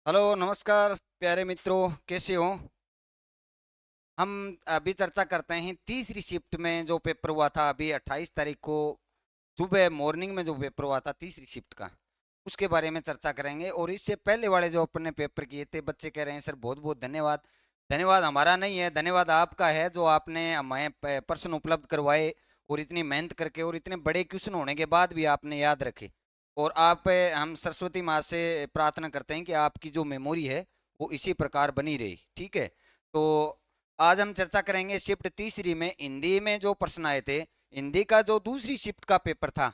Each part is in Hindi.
हेलो नमस्कार प्यारे मित्रों, कैसे हो। हम अभी चर्चा करते हैं तीसरी शिफ्ट में जो पेपर हुआ था अभी 28 तारीख को सुबह मॉर्निंग में जो पेपर हुआ था तीसरी शिफ्ट का, उसके बारे में चर्चा करेंगे। और इससे पहले वाले जो अपने पेपर किए थे, बच्चे कह रहे हैं सर बहुत बहुत धन्यवाद। धन्यवाद हमारा नहीं है, धन्यवाद आपका है जो आपने हमें प्रश्न उपलब्ध करवाए और इतनी मेहनत करके और इतने बड़े क्वेश्चन होने के बाद भी आपने याद रखे। और आप हम सरस्वती माँ से प्रार्थना करते हैं कि आपकी जो मेमोरी है वो इसी प्रकार बनी रही। ठीक है, तो आज हम चर्चा करेंगे शिफ्ट तीसरी में हिंदी में जो प्रश्न आए थे। हिंदी का जो दूसरी शिफ्ट का पेपर था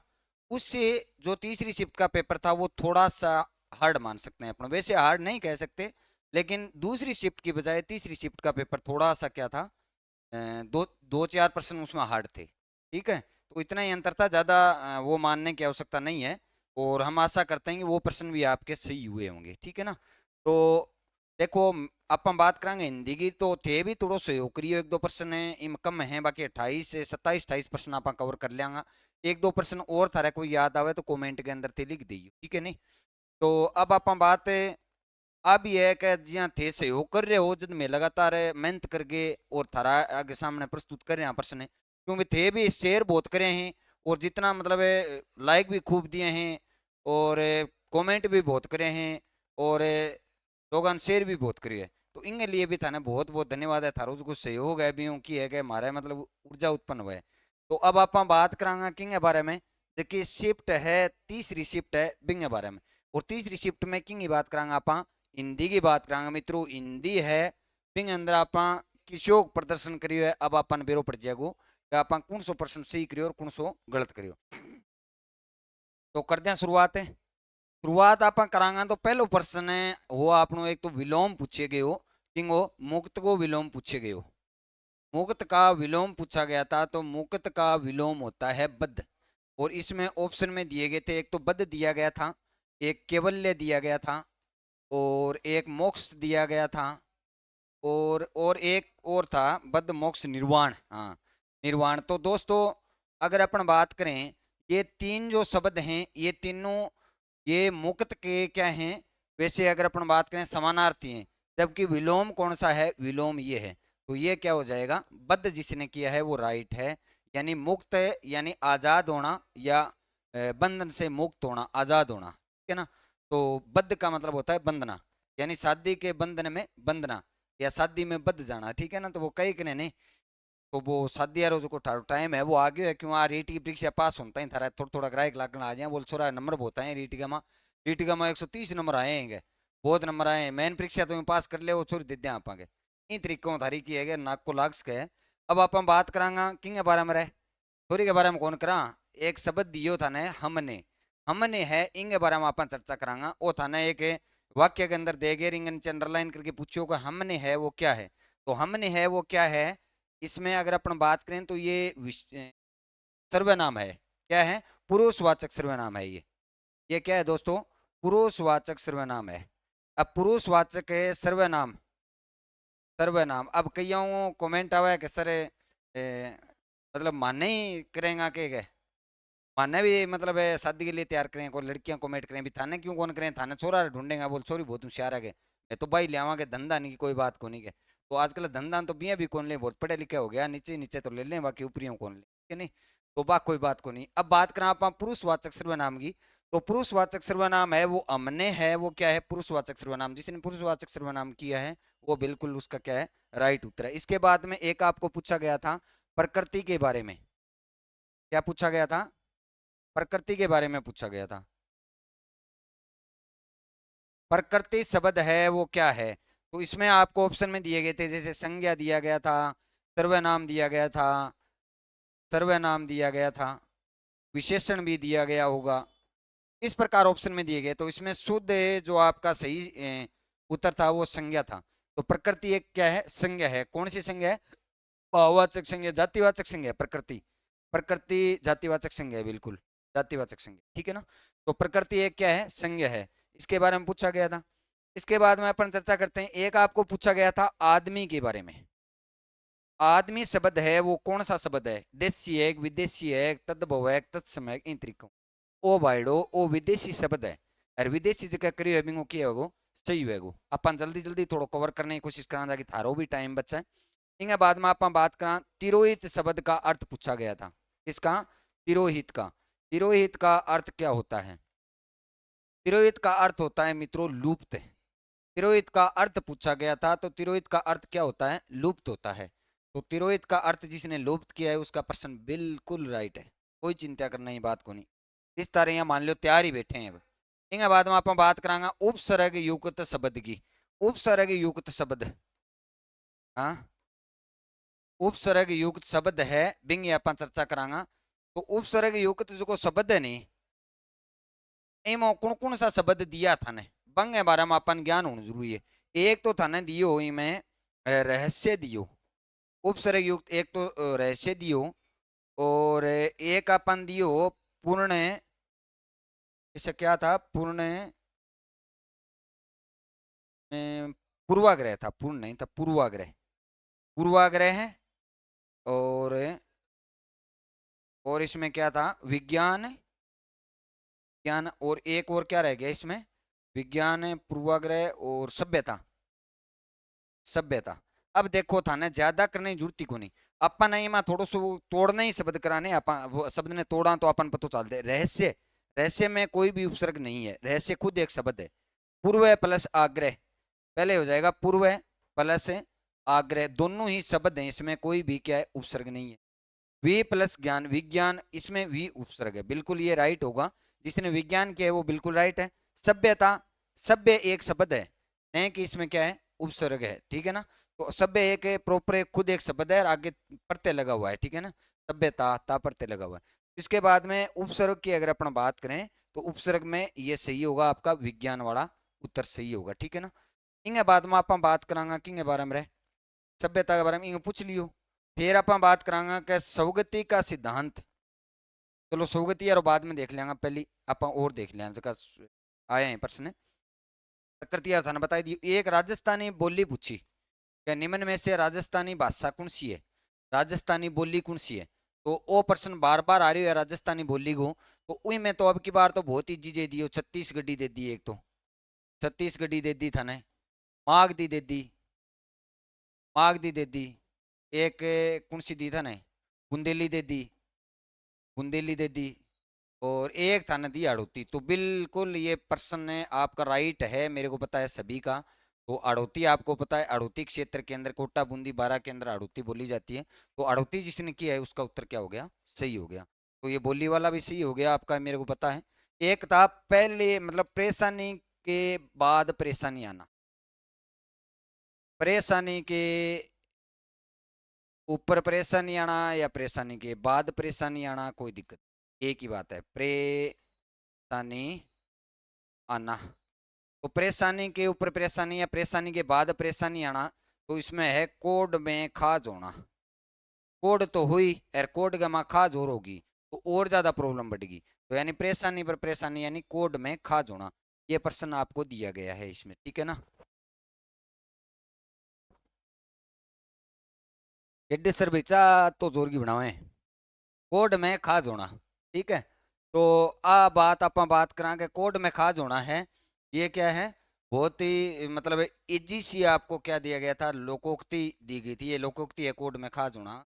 उससे जो तीसरी शिफ्ट का पेपर था वो थोड़ा सा हार्ड मान सकते हैं अपन, वैसे हार्ड नहीं कह सकते, लेकिन दूसरी शिफ्ट की बजाय तीसरी शिफ्ट का पेपर थोड़ा सा क्या था, दो दो चार प्रश्न उसमें हार्ड थे। ठीक है, तो इतना ही अंतर था, ज़्यादा वो मानने की आवश्यकता नहीं है। और हम आशा करते हैं कि वो प्रश्न भी आपके सही हुए होंगे। ठीक है ना। तो देखो, अपन बात करेंगे हिंदी की, तो थे भी थोड़ा सहयोग करियो, एक दो प्रश्न है इम कम है, बाकी 28 से 27-28 प्रश्न आप कवर कर लेंगे। एक दो प्रश्न और थारा कोई याद आवे तो कमेंट के अंदर ते लिख दीजिए, ठीक है नहीं। तो अब आप बात अब ये है कि जिया थे सहयोग कर रहे हो जब मैं लगातार मेहनत करके और थारा आगे सामने प्रस्तुत कर रहे हैं प्रश्न, क्योंकि थे भी शेयर बहुत करे हैं और जितना मतलब लाइक भी खूब दिए हैं और कमेंट भी बहुत करे हैं और लोगों ने शेयर भी बहुत करी है। तो इनके लिए भी थाने बहुत बहुत धन्यवाद है, थारो जो सहयोग है भी की है कि हमारे मतलब ऊर्जा उत्पन्न हुआ है। तो अब आप बात करांगा किंग के बारे में। देखिए शिफ्ट है, तीसरी शिफ्ट है बिंग के बारे में। और तीसरी शिफ्ट में किंग की बात करांगा आप, हिंदी की बात करांगा मित्रों। हिंदी है बिंग अंदर आप किशोर प्रदर्शन करियो है। अब अपन बेरो पड़ जाएगो कि आप कौन सौ प्रश्न सही करियो और कौन सौ गलत करियो। तो कर दें शुरुआत है। शुरुआत आप करांगा तो पहलो प्रश्न है वो आपनो एक तो विलोम पूछे गए हो किंगो, मुक्त को विलोम पूछे गए हो। मुक्त का विलोम पूछा गया था, तो मुक्त का विलोम होता है बद्ध। और इसमें ऑप्शन में दिए गए थे, एक तो बद्ध दिया गया था, एक केवल्य दिया गया था, और एक मोक्ष दिया गया था, और एक और था बद्ध मोक्ष निर्वाण। हाँ, निर्वाण। तो दोस्तों अगर अपन बात करें, ये तीन जो शब्द हैं ये तीनों ये मुक्त के क्या हैं, वैसे अगर अपन बात करें समानार्थी हैं, जबकि विलोम कौन सा है, विलोम ये है। तो ये क्या हो जाएगा, बद्ध जिसने किया है वो राइट है। यानी मुक्त यानी आजाद होना या बंधन से मुक्त होना, आजाद होना, ठीक है ना। तो बद्ध का मतलब होता है बंधना, यानी शादी के बंधन में बंधना या शादी में बद्ध जाना, ठीक है ना। तो वो कई कने नहीं, तो वो शादी यार जो टाइम है वो आ गया है, क्यों आ रीटी की परीक्षा पास होता है थारा थोड़ा थोड़ा ग्राहक लागण आ जाए। बोल छोरा नंबर बहुत आए रीटी का में 130 नंबर आए हैं, बहुत नंबर आए हैं, मेन परीक्षा तुम्हें पास कर ले वो छोरी दे दें आपागे। इन तरीकों थारी की है नाक को लाग सके। अब आप बात करांगा किंग के बारे में रहे, छोरी के बारे में कौन करा। एक शब्द दियो था ने हमने, हमने है इंग के बारे में अपन चर्चा करांगा। वो था ना एक वाक्य के अंदर दे गए रिंगन अंडरलाइन करके पूछो कि हमने है वो क्या है। तो हमने है वो क्या है, इसमें अगर अपन बात करें तो ये सर्वनाम है। क्या है, पुरुषवाचक सर्वनाम है ये क्या है दोस्तों, पुरुषवाचक सर्वनाम है। अब पुरुषवाचक है सर्वनाम, सर्वनाम। अब कईयों कमेंट आवा है कि सर मतलब माने ही करेंगे के माने भी मतलब है शादी के लिए तैयार करें, कोई लड़कियां कमेंट करें भी थाने क्यों कौन करें, थाने छोरा ढूंढेगा। बोल छोरी बहुत होशियार है, मैं तो भाई लियावांगे धंधा नहीं की कोई बात को नहीं के। तो आजकल धंधा तो बिया भी कौन ले, बहुत पढ़े लिखे हो गया, नीचे नीचे तो ले लें, बाकी ऊपरियों कौन ले, ठीक है नहीं। तो बा कोई बात को नहीं। अब बात करें आप पुरुषवाचक सर्वनाम की, तो पुरुषवाचक सर्वनाम है वो हमने है वो क्या है, पुरुषवाचक सर्वनाम। जिसने पुरुषवाचक सर्वनाम किया है वो बिल्कुल उसका क्या है, राइट उत्तर है। इसके बाद में एक आपको पूछा गया था प्रकृति के बारे में, क्या पूछा गया था, प्रकृति के बारे में पूछा गया था। प्रकृति शब्द है वो क्या है, तो इसमें आपको ऑप्शन में दिए गए थे, जैसे संज्ञा दिया गया था, सर्वनाम दिया गया था, सर्वनाम दिया गया था, विशेषण भी दिया गया होगा, इस प्रकार ऑप्शन में दिए गए। तो इसमें शुद्ध जो आपका सही उत्तर था वो संज्ञा था। तो प्रकृति एक क्या है, संज्ञा है। कौन सी संज्ञा है, भाववाचक संज्ञा, जातिवाचक संज्ञा। प्रकृति, प्रकृति जातिवाचक संज्ञा है, बिल्कुल जातिवाचक संज्ञा, ठीक है ना। तो प्रकृति एक क्या है, संज्ञा है। इसके बारे में पूछा गया था। इसके बाद में अपन चर्चा करते हैं, एक आपको पूछा गया था आदमी के बारे में। आदमी शब्द है वो कौन सा शब्द है, देशी है, विदेशी है, तद्भव है, तत्सम है, इन तरीकों। ओ भाईडो ओ विदेशी शब्द है, और विदेशी जगह करियो है बिंगो किया होगो सही होएगो। अपन जल्दी जल्दी थोड़ा कवर करने की कोशिश करा ताकि थारो भी टाइम बचे। इंगे बाद में आप बात करा तिरोहित शब्द का अर्थ पूछा गया था। किसका? तिरोहित का। तिरोहित का अर्थ क्या होता है? तिरोहित का अर्थ होता है मित्रों लुप्त। तिरोहित का अर्थ पूछा गया था, तो तिरोहित का अर्थ क्या होता है? लुप्त होता है। तो तिरोहित का अर्थ जिसने लुप्त किया है उसका प्रश्न बिल्कुल राइट है, कोई चिंता करने की बात को नहीं। इस तरह यहाँ मान लो तैयार ही बैठे हैं। अब इंगे बाद में आप बात करांगा उपसर्ग युक्त शब्द की। उपसर्ग युक्त शब्द, हाँ उपसर्ग युक्त शब्द है बिंग आप चर्चा करांगा। तो उपसर्ग युक्त जो शब्द है नहीं, एम कौन कौन सा शब्द दिया था ने बंग के बारे में अपन ज्ञान होना जरूरी है। एक तो था ने दियो में रहस्य दियो, उपसर्ग युक्त एक तो रहस्य दियो, और एक अपन दियो पूर्ण, इसे क्या था? पूर्ण पूर्वाग्रह था, पूर्ण नहीं था, पूर्वाग्रह। पूर्वाग्रह है। और इसमें क्या था? विज्ञान। विज्ञान और एक और क्या रह गया इसमें? विज्ञान, पूर्वाग्रह और सभ्यता। सभ्यता। अब देखो था ना ज्यादा करने की जरूरत को नहीं, अपन नहीं मैं थोड़ा सो तोड़ने ही शब्द कराने, अपन वो शब्द ने तोड़ा तो अपन पता चलते। रहस्य, रहस्य में कोई भी उपसर्ग नहीं है, रहस्य खुद एक शब्द है। पूर्व प्लस आग्रह, पहले हो जाएगा पूर्व प्लस आग्रह, दोनों ही शब्द हैं, इसमें कोई भी क्या है? उपसर्ग नहीं है। वी प्लस ज्ञान, विज्ञान, इसमें वी उपसर्ग है, बिल्कुल ये राइट होगा। जिसने विज्ञान किया है वो बिल्कुल राइट है। सभ्यता, सभ्य एक शब्द है, नहीं कि इसमें क्या है? उपसर्ग है, ठीक है ना। तो सभ्य एक प्रॉपर खुद एक शब्द है और आगे प्रत्यय लगा हुआ है, ठीक है ना। सभ्यता ता प्रत्यय लगा हुआ है। इसके बाद में उपसर्ग की अगर अपन बात करें तो उपसर्ग में ये सही होगा, आपका विज्ञान वाला उत्तर सही होगा, ठीक है ना। इंगे बाद में आप बात करांगा किंगे बारे में, सभ्यता के बारे में इंगे पूछ लियो। फिर आप बात करांगा कि सौगति का सिद्धांत। चलो सौगति यार बाद में देख लेंगे, पहले आप और देख लें जगह आए हैं प्रश्न। प्रकृति यार थाने बताई दी। एक राजस्थानी बोली पूछी क्या निम्न में से राजस्थानी भाषा कौन सी है? राजस्थानी बोली कौन सी है? तो वो प्रश्न बार बार आ रही है राजस्थानी बोली को। तो उई में तो अब की बार तो बहुत ही चीजें दी हो, छत्तीसगढ़ी दे दी, एक तो छत्तीसगढ़ी दे दी थाने, मागधी दे दी, मागधी दे दी, एक कौन सी दी था ने? बुंदेली दे दी, बुंदेली दे दी, और एक था नदी अड़ोती। तो बिल्कुल ये प्रश्न है आपका राइट है, मेरे को पता है सभी का। तो अड़ोती आपको पता है, अड़ोती क्षेत्र के अंदर कोटा बूंदी बारा के अंदर अड़ोती बोली जाती है। तो अड़ोती जिसने किया है उसका उत्तर क्या हो गया? सही हो गया। तो ये बोली वाला भी सही हो गया आपका, मेरे को पता है। एक था पहले मतलब परेशानी के बाद परेशानी आना, परेशानी के ऊपर परेशानी आना या परेशानी के बाद परेशानी आना, कोई दिक्कत, एक ही बात है, परेशानी आना। तो परेशानी के ऊपर परेशानी या परेशानी के बाद परेशानी आना, तो इसमें है कोड में खाज होना। कोड तो हुई और कोड में खाज और होगी तो और ज्यादा प्रॉब्लम बढ़ेगी। तो यानी परेशानी पर परेशानी यानी कोड में खाज होना, ये प्रश्न आपको दिया गया है इसमें, ठीक है ना। एड्डी सर बेचा तो जोर की बनावे, कोड में खाज होना, ठीक है। तो आ बात आप बात करेंगे कोड में खाज होना है, ये क्या है? बहुत ही मतलब इजी सी आपको क्या दिया गया था? लोकोक्ति दी गई थी, ये लोकोक्ति है कोड में खाज होना,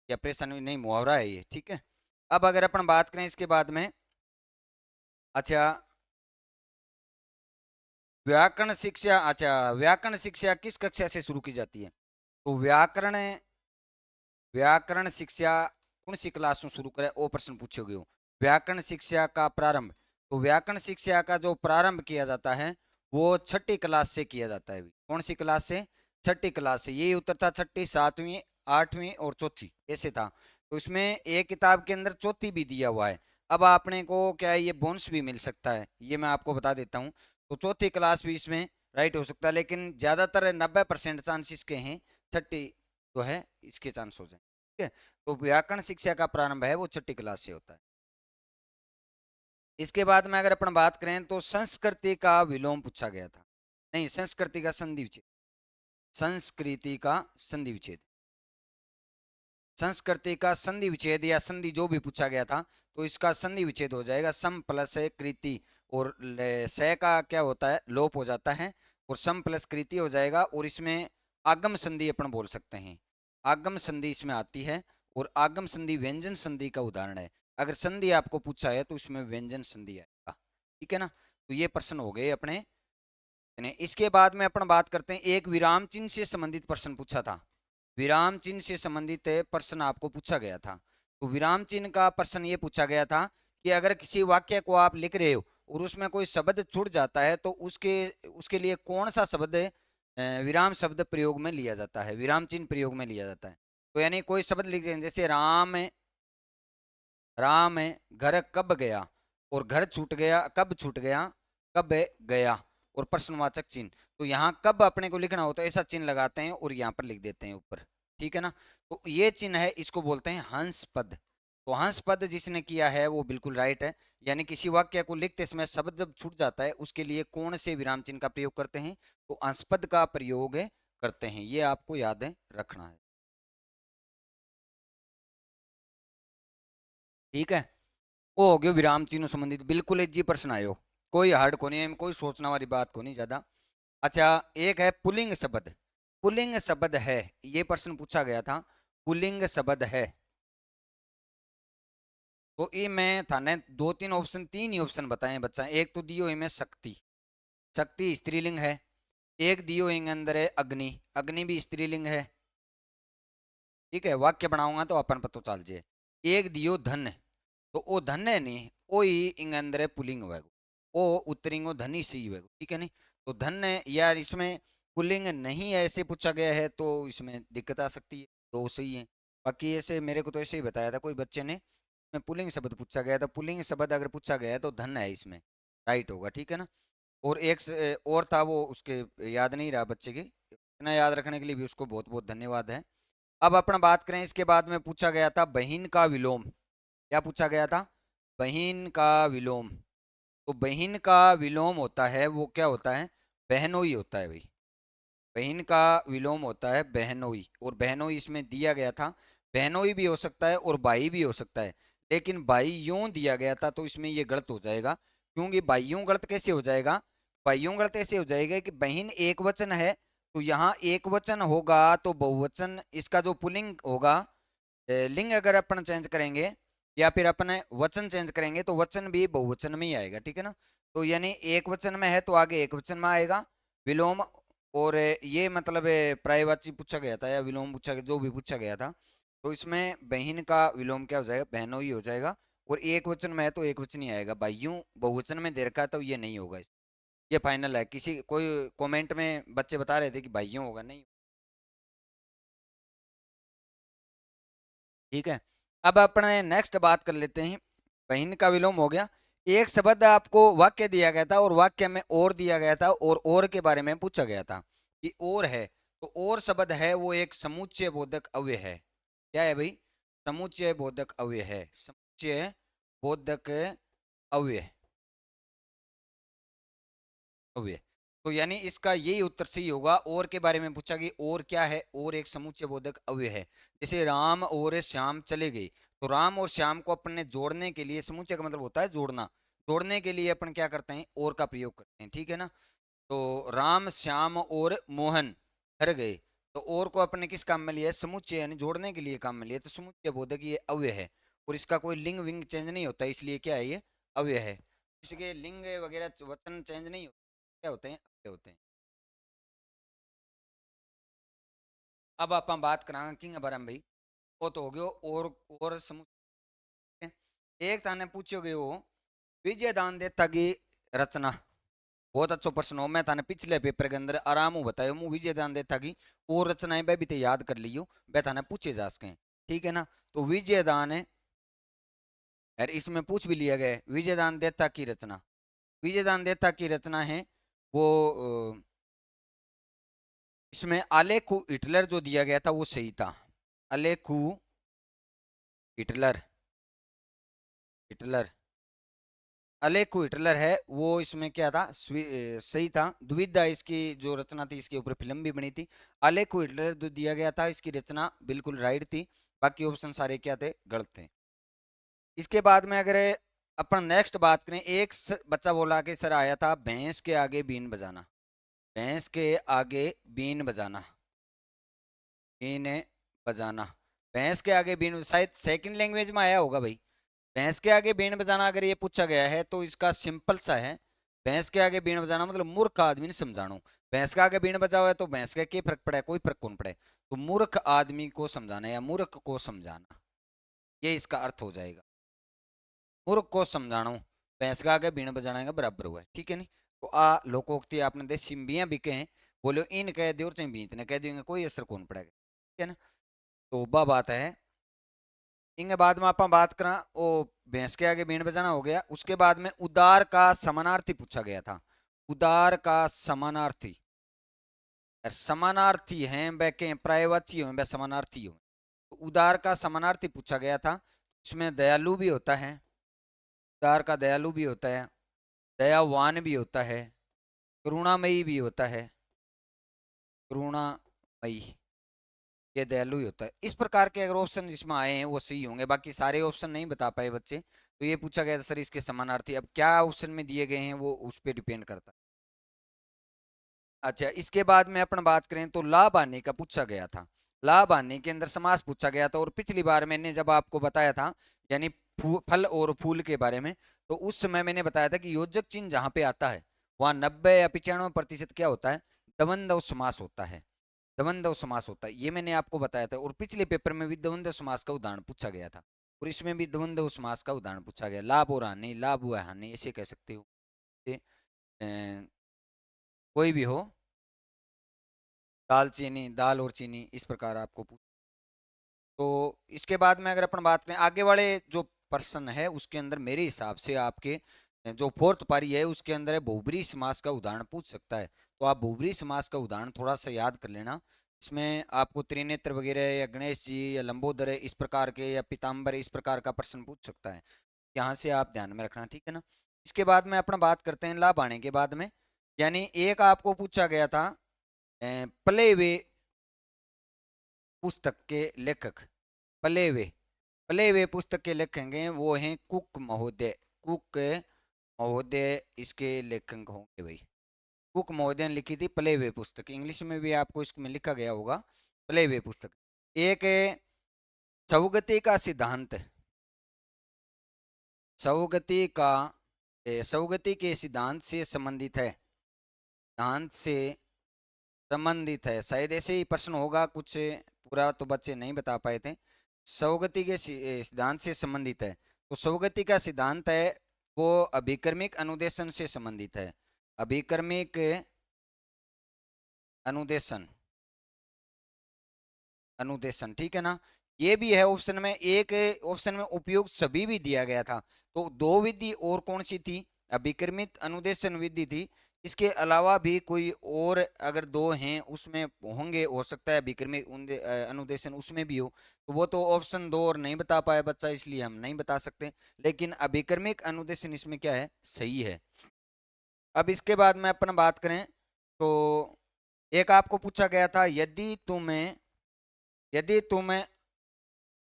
या प्रेशन नहीं मुहावरा है ये, ठीक है। अब अगर अपन बात करें इसके बाद में, अच्छा व्याकरण शिक्षा, अच्छा व्याकरण शिक्षा किस कक्षा से शुरू की जाती है? तो व्याकरण, व्याकरण शिक्षा कौन सी क्लास में शुरू करे, वो प्रश्न पूछोगे हो। व्याकरण शिक्षा का प्रारंभ, तो व्याकरण शिक्षा का जो प्रारंभ किया जाता है वो छठी क्लास से किया जाता है। कौन सी क्लास से? छठी क्लास से। ये उत्तर था, छठी, सातवीं, आठवीं और चौथी, ऐसे था। तो इसमें एक किताब के अंदर चौथी भी दिया हुआ है। अब आपने को क्या है, ये बोनस भी मिल सकता है, ये मैं आपको बता देता हूँ। तो चौथी क्लास भी इसमें राइट हो सकता है, लेकिन ज्यादातर 90% चांसेस के हैं छठी जो है इसके चांस हो जाए, ठीक है। तो व्याकरण शिक्षा का प्रारंभ है वो छठी क्लास से होता है। इसके बाद में अगर अपन बात करें तो संस्कृति का विलोम पूछा गया था, नहीं संस्कृति का संधि विच्छेद, संस्कृति का संधि विच्छेद, संस्कृति का संधि विच्छेद या संधि जो भी पूछा गया था, तो इसका संधि विच्छेद हो जाएगा सम प्लस कृति, और से का क्या होता है? लोप हो जाता है, और सम प्लस कृति हो जाएगा, और इसमें आगम संधि अपन बोल सकते हैं, आगम संधि इसमें आती है, और आगम संधि व्यंजन संधि का उदाहरण है। अगर संधि आपको पूछा है तो इसमें व्यंजन संधि आएगा, ठीक है ना। तो ये प्रश्न हो गए अपने। इसके बाद में अपन बात करते हैं, एक विराम चिन्ह से संबंधित प्रश्न पूछा था, विराम चिन्ह से संबंधित प्रश्न आपको पूछा गया था। तो विराम चिन्ह का प्रश्न ये पूछा गया था कि अगर किसी वाक्य को आप लिख रहे हो और उसमें कोई शब्द छूट जाता है तो उसके उसके लिए कौन सा शब्द विराम शब्द प्रयोग में लिया जाता है, विराम चिन्ह प्रयोग में लिया जाता है। तो यानी कोई शब्द लिख दें, जैसे राम राम घर कब गया, और घर छूट गया, कब छूट गया, कब गया, और प्रश्नवाचक चिन्ह। तो यहाँ कब अपने को लिखना हो तो ऐसा चिन्ह लगाते हैं और यहाँ पर लिख देते हैं ऊपर, ठीक है ना। तो ये चिन्ह है, इसको बोलते हैं हंस पद। तो हंस पद जिसने किया है वो बिल्कुल राइट है। यानी किसी वाक्य को लिखते समय शब्द जब छूट जाता है उसके लिए कौन से विराम चिन्ह का प्रयोग करते हैं, तो हंस पद का प्रयोग करते हैं, ये आपको याद रखना है, ठीक है। वो हो गया विराम चिन्ह संबंधित, बिल्कुल एक जी प्रश्न आयो, कोई हार्ड को नहीं है, कोई सोचने वाली बात को नहीं ज्यादा। अच्छा, एक है पुल्लिंग शब्द, पुल्लिंग शब्द है, ये प्रश्न पूछा गया था, पुल्लिंग शब्द है। तो ये मैं थाने दो तीन ऑप्शन, तीन ही ऑप्शन बताए बच्चा। एक तो दियो इनमें शक्ति, शक्ति स्त्रीलिंग है। एक दियो इन अंदर है अग्नि, अग्नि भी स्त्रीलिंग है, ठीक है। वाक्य बनाऊंगा तो अपन पता चल जाए। एक दियो धन, तो वो धन है नहीं, वो ही इन अंदर है पुल्लिंग हुआ, वो उत्तरिंगो धनी से ही हुआ, ठीक है नहीं। तो धन यार इसमें पुल्लिंग नहीं है ऐसे पूछा गया है तो इसमें दिक्कत आ सकती है, तो सही है। बाकी ऐसे मेरे को तो ऐसे ही बताया था कोई बच्चे ने, में पुल्लिंग शब्द पूछा गया था, पुल्लिंग शब्द अगर पूछा गया है तो धन है इसमें, राइट होगा, ठीक है ना। और एक और था वो उसके याद नहीं रहा बच्चे के, इतना याद रखने के लिए भी उसको बहुत बहुत धन्यवाद है। अब अपन बात करें, इसके बाद में पूछा गया था बहिन का विलोम, क्या पूछा गया था, बहिन का विलोम। तो बहिन का विलोम होता है वो क्या होता है, बहनोई होता है भाई, बहन का विलोम होता है बहनोई, और बहनोई इसमें दिया गया था, बहनोई भी हो सकता है और भाई भी हो सकता है, लेकिन भाई यूं दिया गया था तो इसमें ये गलत हो जाएगा। क्योंकि भाइयों गलत कैसे हो जाएगा, भाइयों गलत ऐसे हो जाएगा कि बहन एक वचन है, तो यहाँ एक वचन होगा तो बहुवचन, इसका जो पुल्लिंग होगा, लिंग अगर अपन चेंज करेंगे या फिर अपने वचन चेंज करेंगे तो वचन भी बहुवचन में ही आएगा, ठीक है ना। तो यानी एक वचन में है तो आगे एक वचन में आएगा विलोम। और ये मतलब पर्यायवाची पूछा गया था या विलोम पूछा गया, जो भी पूछा गया था, तो इसमें बहन का विलोम क्या हो जाएगा, बहनों ही हो जाएगा। और एक वचन में है तो एक वचन ही आएगा, भाइयों बहुवचन में दे रखा है तो ये नहीं होगा। ये फाइनल है, किसी कोई कमेंट में बच्चे बता रहे थे कि भाइयों होगा, नहीं, ठीक है। अब अपने नेक्स्ट बात कर लेते हैं, बहन का विलोम हो गया। एक शब्द आपको वाक्य दिया गया था और वाक्य में और दिया गया था, और के बारे में पूछा गया था कि और है, तो और शब्द है वो एक समुच्चय बोधक अव्यय है। क्या है भाई, समुच्चय बोधक अव्यय है, समुच्चय बोधक अव्यय, अव्यय। तो यानी इसका यही उत्तर सही होगा, और के बारे में पूछा कि और क्या है, और एक समुच्चय बोधक अव्यय है। जैसे राम और श्याम चले गए, तो राम और श्याम को अपन ने जोड़ने के लिए, समुच्चय का मतलब होता है जोड़ना, जोड़ने के लिए अपन क्या करते हैं, और का प्रयोग करते हैं, ठीक है ना। तो राम श्याम और मोहन घर गए, तो और को अपने किस काम में लिया है, समुच्चय यानी जोड़ने के लिए काम में लिया, तो समुच्चय बोधक ये अव्यय है। और इसका कोई लिंग विंग चेंज नहीं होता, इसलिए क्या है ये अव्यय है। इसके लिंग वगैरह वचन चेंज नहीं होते, क्या होते हैं, अव्यय होते हैं। अब आप बात करांगे किंग बारे में भाई, वो तो हो गयो, और समुच्चय। एक थाने पूछो गयो विजय दान देता की रचना, बहुत अच्छा प्रश्न हो, मैं थाने पिछले पेपर के अंदर आराम हूँ बतायो, मुँह विजय दान देता की और रचनाएं भी तो याद कर लियो, वह थाने पूछे जा सके, ठीक है ना। तो विजय दान है, और इसमें पूछ भी लिया गया है विजय दान देता की रचना, विजय दान देता की रचना है वो इसमें आलेखु हिटलर जो दिया गया था वो सही था, आलेखु हिटलर, हिटलर, अलेकु हिटलर है वो, इसमें क्या था, सही था। द्विधा इसकी जो रचना थी, इसके ऊपर फिल्म भी बनी थी। अलेकु हिटलर जो दिया गया था इसकी रचना बिल्कुल राइट थी, बाकी ऑप्शन सारे क्या थे, गलत थे। इसके बाद में अगर अपन नेक्स्ट बात करें, एक बच्चा बोला कि सर आया था भैंस के आगे बीन बजाना, भैंस के आगे बीन बजाना, बीन बजाना, भैंस के आगे बीन, शायद सेकंड लैंग्वेज में आया होगा भाई। भैंस के आगे बीन बजाना अगर ये पूछा गया है तो इसका सिंपल सा है, भैंस के आगे बीन बजाना मतलब मूर्ख आदमी ने समझाना। भैंस के आगे बीन बजा हुआ है तो भैंस का क्या फर्क पड़ा है, कोई फर्क कौन पड़े, तो मूर्ख आदमी को समझाना या मूर्ख को समझाना, ये इसका अर्थ हो जाएगा। मूर्ख को समझाना भैंस का आगे बीन बजाना का बराबर हुआ है, ठीक है नहीं। तो आ लोकोक्ति आपने देसी बिया बिके हैं, बोलो इन कह दे और चाहे बीत ने कह देंगे, कोई असर कौन पड़ेगा, ठीक है ना। तो वह बात है। इनके बाद में आप बात करा वो भैंस के आगे बीन बजाना हो गया। उसके बाद में उदार का समानार्थी पूछा गया था, उदार का समानार्थी, समानार्थी हैं वह के पर्यायवाची हो वह समानार्थी हो। तो उदार का समानार्थी पूछा गया था, उसमें दयालु भी होता है, उदार का दयालु भी होता है, दयावान भी होता है, करुणामयी भी होता है, करुणामयी, ये दयालु ही होता है। इस प्रकार के अगर ऑप्शन जिसमें आए हैं वो सही होंगे, बाकी सारे ऑप्शन नहीं बता पाए बच्चे। तो ये पूछा गया था सर इसके समानार्थी, अब क्या ऑप्शन में दिए गए हैं वो उस पर डिपेंड करता है। अच्छा, इसके बाद में अपन बात करें तो लाभ आने का पूछा गया था, लाभ आने के अंदर समास पूछा गया था। और पिछली बार मैंने जब आपको बताया था यानी फल और फूल के बारे में, तो उस समय मैंने बताया था कि योजक चिन्ह जहां पे आता है वहां 90 या 95% क्या होता है, द्वंद्व समास होता है, द्वंद्व समास होता है, ये मैंने आपको बताया था। और पिछले पेपर में भी द्वंद्व समास का उदाहरण पूछा गया था, और इसमें भी द्वंद्व समास का उदाहरण पूछा गया, लाभ और हानि, लाभ व हानि ऐसे कह सकते हो, कोई भी हो, दाल चीनी, दाल और चीनी, इस प्रकार आपको पूछ। तो इसके बाद में अगर अपन बात करें आगे वाले जो प्रश्न है उसके अंदर मेरे हिसाब से आपके जो फोर्थ पारी है उसके अंदर है बहुब्री समास का उदाहरण पूछ सकता है। तो आप बहुब्री समास का उदाहरण थोड़ा सा याद कर लेना, इसमें आपको त्रिनेत्र वगैरह या गणेश जी या लंबोदर इस प्रकार के या पीताम्बर इस प्रकार का प्रश्न पूछ सकता है, यहाँ से आप ध्यान में रखना, ठीक है ना। इसके बाद में अपना बात करते हैं लाभ आने के बाद में, यानी एक आपको पूछा गया था प्ले वे पुस्तक के लेखक, प्ले वे, प्ले वे पुस्तक के लेखक हैं वो हैं कुक महोदय, कुक महोदय इसके लेखक होंगे भाई। कुक महोदय ने लिखी थी प्ले वे पुस्तक, इंग्लिश में भी आपको इसमें लिखा गया होगा प्ले वे पुस्तक। एक है सौगति का सिद्धांत, सौगति का सौगति के सिद्धांत से संबंधित है, सिद्धांत से संबंधित है, शायद ऐसे ही प्रश्न होगा कुछ, पूरा तो बच्चे नहीं बता पाए थे। सौगति के सिद्धांत से संबंधित है, तो सौगति का सिद्धांत है वो अभिकर्मिक अनुदेशन से संबंधित है, अभिकर्मिक अनुदेशन, अनुदेशन, ठीक है ना। ये भी है ऑप्शन में, एक ऑप्शन में उपयोग सभी भी दिया गया था, तो दो विधि और कौन सी थी, अभिकर्मित अनुदेशन विधि थी, इसके अलावा भी कोई और अगर दो हैं उसमें होंगे, हो सकता है अभिकर्मिक अनुदेशन उसमें भी हो, तो वो तो ऑप्शन दो और नहीं बता पाया बच्चा इसलिए हम नहीं बता सकते, लेकिन अभिकर्मिक अनुदेशन इसमें क्या है, सही है। अब इसके बाद में अपन बात करें तो एक आपको पूछा गया था यदि तुम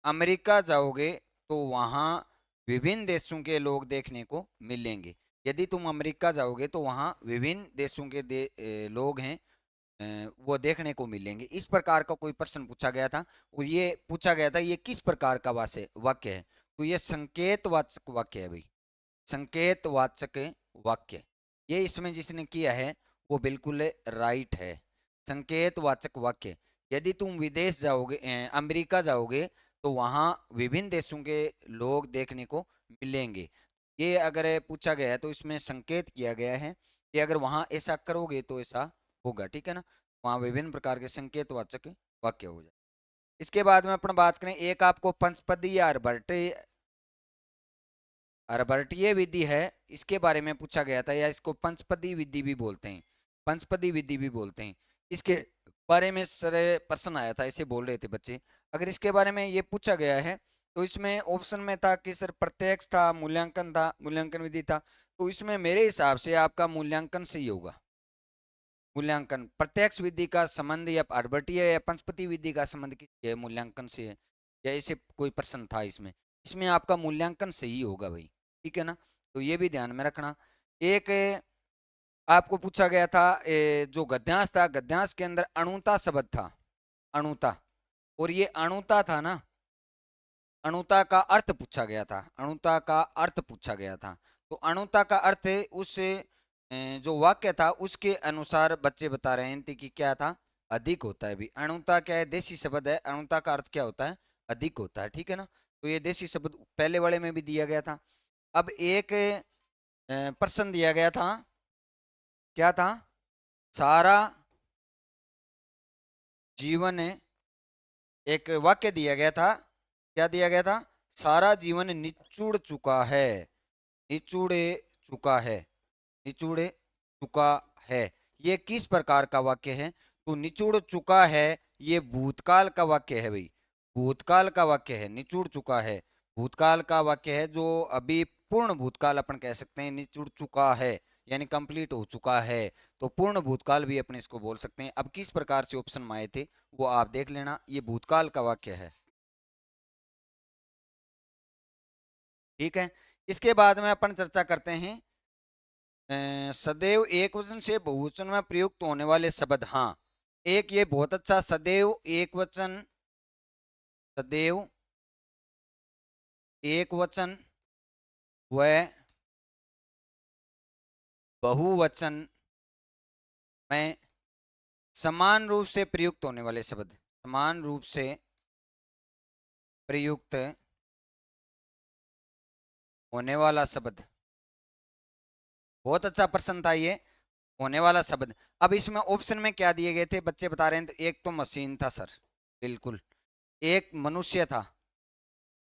अमेरिका जाओगे तो वहाँ विभिन्न देशों के लोग देखने को मिलेंगे, यदि तुम अमेरिका जाओगे तो वहाँ विभिन्न देशों के लोग हैं वो देखने को मिलेंगे, इस प्रकार का कोई प्रश्न पूछा गया था। और ये पूछा गया था ये किस प्रकार का वाक्य है, तो ये संकेतवाचक वाक्य है भाई, संकेतवाचक वाक्य, ये इसमें जिसने किया है वो बिल्कुल राइट है, संकेतवाचक वाक्य। यदि तुम विदेश जाओगे अमेरिका जाओगे तो वहाँ विभिन्न देशों के लोग देखने को मिलेंगे, ये अगर पूछा गया है तो इसमें संकेत किया गया है कि अगर वहाँ ऐसा करोगे तो ऐसा होगा, ठीक है ना, वहाँ विभिन्न प्रकार के संकेतवाचक वाक्य हो जाए। इसके बाद में अपन बात करें एक आपको पंचपदी या अर्भटीय विधि है, इसके बारे में पूछा गया था, या इसको पंचपदी विधि भी बोलते हैं, पंचपदी विधि भी बोलते हैं, इसके बारे में सर प्रश्न आया था, ऐसे बोल रहे थे बच्चे। अगर इसके बारे में ये पूछा गया है तो इसमें ऑप्शन में था कि सर प्रत्यक्ष था, मूल्यांकन था, मूल्यांकन विधि था, तो इसमें मेरे हिसाब से आपका मूल्यांकन सही होगा, मूल्यांकन प्रत्यक्ष विधि का संबंध या अर्भटीय या पंचपति विधि का संबंध किसके मूल्यांकन से है, या ऐसे कोई प्रश्न था इसमें, इसमें आपका मूल्यांकन सही होगा भाई, ठीक है ना। तो ये भी ध्यान में रखना। एक आपको पूछा गया था जो गद्यांश था, गद्यांश के अंदर अणुता शब्द था, अणुता, और ये अणुता था ना, अणुता का अर्थ पूछा गया था, अणुता का अर्थ पूछा गया था। तो अणुता का अर्थ उस जो वाक्य था उसके अनुसार बच्चे बता रहे थे कि क्या था, अधिक होता है। भी अणुता क्या है, देसी शब्द है, अणुता का अर्थ क्या होता है, अधिक होता है, ठीक है ना। तो ये देसी शब्द पहले वाले में भी दिया गया था। अब एक प्रश्न दिया गया था, क्या था, सारा जीवन, एक वाक्य दिया गया था, क्या दिया गया था, सारा जीवन निचुड़ चुका है, निचुड़े चुका है, निचुड़े चुका है। ये किस प्रकार का वाक्य है, तो निचुड़ चुका है ये भूतकाल का वाक्य है भाई, भूतकाल का वाक्य है, निचुड़ चुका है भूतकाल का वाक्य है, जो अभी पूर्ण भूतकाल अपन कह सकते हैं, निचुड़ चुका है यानी कंप्लीट हो चुका है, तो पूर्ण भूतकाल भी अपने इसको बोल सकते हैं। अब किस प्रकार से ऑप्शन में आए थे वो आप देख लेना, ये भूतकाल का वाक्य है, ठीक है। इसके बाद में अपन चर्चा करते हैं सदैव एक वचन से बहुवचन में प्रयुक्त होने वाले शब्द। हाँ, एक ये बहुत अच्छा, सदैव एक वचन, सदैव एक वचन व बहुवचन में समान रूप से प्रयुक्त होने वाले शब्द, समान रूप से प्रयुक्त होने वाला शब्द, बहुत अच्छा प्रश्न था ये, होने वाला शब्द। अब इसमें ऑप्शन में क्या दिए गए थे बच्चे बता रहे हैं, तो एक तो मशीन था सर, बिल्कुल, एक मनुष्य था,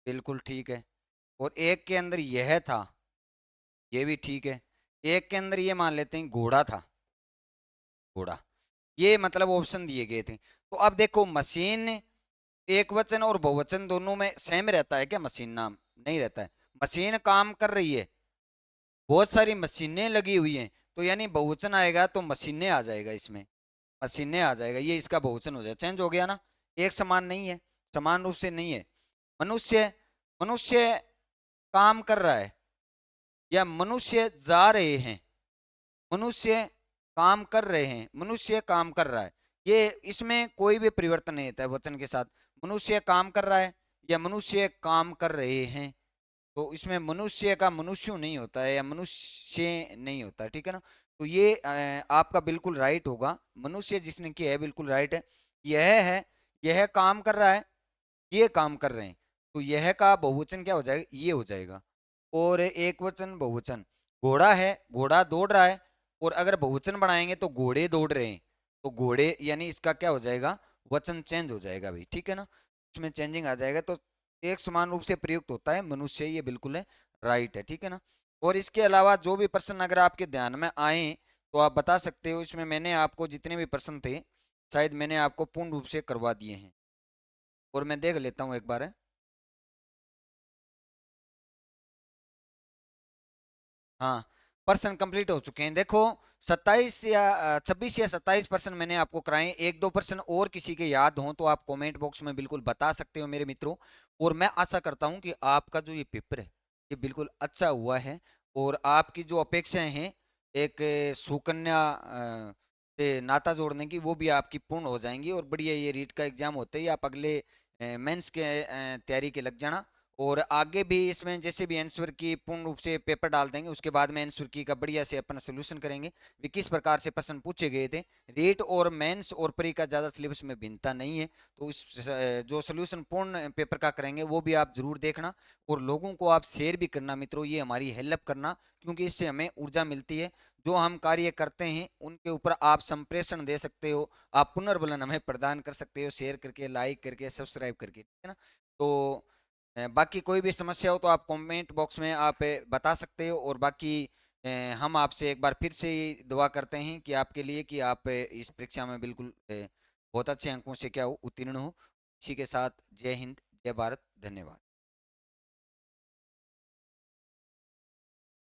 बिल्कुल ठीक है, और एक के अंदर यह था, ये भी ठीक है, एक के अंदर ये मान लेते हैं घोड़ा था, घोड़ा, ये मतलब ऑप्शन दिए गए थे। तो अब देखो मशीन एक वचन और बहुवचन दोनों में सेम रहता है क्या, मशीन नाम नहीं रहता है, मशीन काम कर रही है, बहुत सारी मशीनें लगी हुई हैं, तो यानी बहुवचन आएगा तो मशीनें आ जाएगा, इसमें मशीनें आ जाएगा, ये इसका बहुवचन हो जाएगा, चेंज हो गया ना, एक समान नहीं है, समान रूप से नहीं है। मनुष्य, मनुष्य काम कर रहा है या मनुष्य जा रहे हैं, मनुष्य काम कर रहे हैं, मनुष्य काम कर रहा है, ये इसमें कोई भी परिवर्तन नहीं होता है वचन के साथ, मनुष्य काम कर रहा है या मनुष्य काम कर रहे हैं, तो इसमें मनुष्य का मनुष्य नहीं होता है या मनुष्य नहीं होता है, ठीक है ना। तो ये आपका बिल्कुल राइट होगा, मनुष्य जिसने किया है बिल्कुल राइट है। यह है, यह काम कर रहा है, ये काम कर रहे हैं, तो यह का बहुवचन क्या हो जाएगा, ये हो जाएगा। और एक वचन बहुवचन, घोड़ा है, घोड़ा दौड़ रहा है, और अगर बहुवचन बनाएंगे तो घोड़े दौड़ रहे हैं, तो घोड़े यानी इसका क्या हो जाएगा, वचन चेंज हो जाएगा भाई, ठीक है ना, इसमें चेंजिंग आ जाएगा, तो एक समान रूप से प्रयुक्त होता है मनुष्य, ये बिल्कुल है, राइट है, ठीक है ना। और इसके अलावा जो भी प्रश्न अगर आपके ध्यान में आए तो आप बता सकते हो, इसमें मैंने आपको जितने भी प्रश्न थे शायद मैंने आपको पूर्ण रूप से करवा दिए हैं, और मैं देख लेता हूँ एक बार। हाँ, पर्सन कंप्लीट हो चुके हैं, देखो 27 या 26 या 27 पर्सन मैंने आपको कराए, एक दो पर्सन और किसी के याद हों तो आप कमेंट बॉक्स में बिल्कुल बता सकते हो मेरे मित्रों। और मैं आशा करता हूं कि आपका जो ये पेपर है ये बिल्कुल अच्छा हुआ है, और आपकी जो अपेक्षाएं हैं एक सुकन्या से नाता जोड़ने की, वो भी आपकी पूर्ण हो जाएंगी, और बढ़िया ये रीट का एग्जाम होते ही आप अगले मेंस के तैयारी के लग जाना। और आगे भी इसमें जैसे भी आंसर की पूर्ण रूप से पेपर डाल देंगे, उसके बाद में आंसर की का बढ़िया से अपन सोल्यूशन करेंगे भी किस प्रकार से प्रश्न पूछे गए थे। रेट और मेंस और प्री का ज़्यादा सिलेबस में भिन्नता नहीं है, तो इस जो सोल्यूशन पूर्ण पेपर का करेंगे वो भी आप जरूर देखना, और लोगों को आप शेयर भी करना मित्रों, ये हमारी हेल्प करना, क्योंकि इससे हमें ऊर्जा मिलती है, जो हम कार्य करते हैं उनके ऊपर आप संप्रेषण दे सकते हो, आप पुनर्बलन हमें प्रदान कर सकते हो, शेयर करके, लाइक करके, सब्सक्राइब करके, ठीक है ना। तो बाकी कोई भी समस्या हो तो आप कमेंट बॉक्स में आप बता सकते हो, और बाकी हम आपसे एक बार फिर से दुआ करते हैं कि आपके लिए कि आप इस परीक्षा में बिल्कुल बहुत अच्छे अंकों से क्या हो, उत्तीर्ण हो। इसी के साथ जय हिंद, जय भारत, धन्यवाद।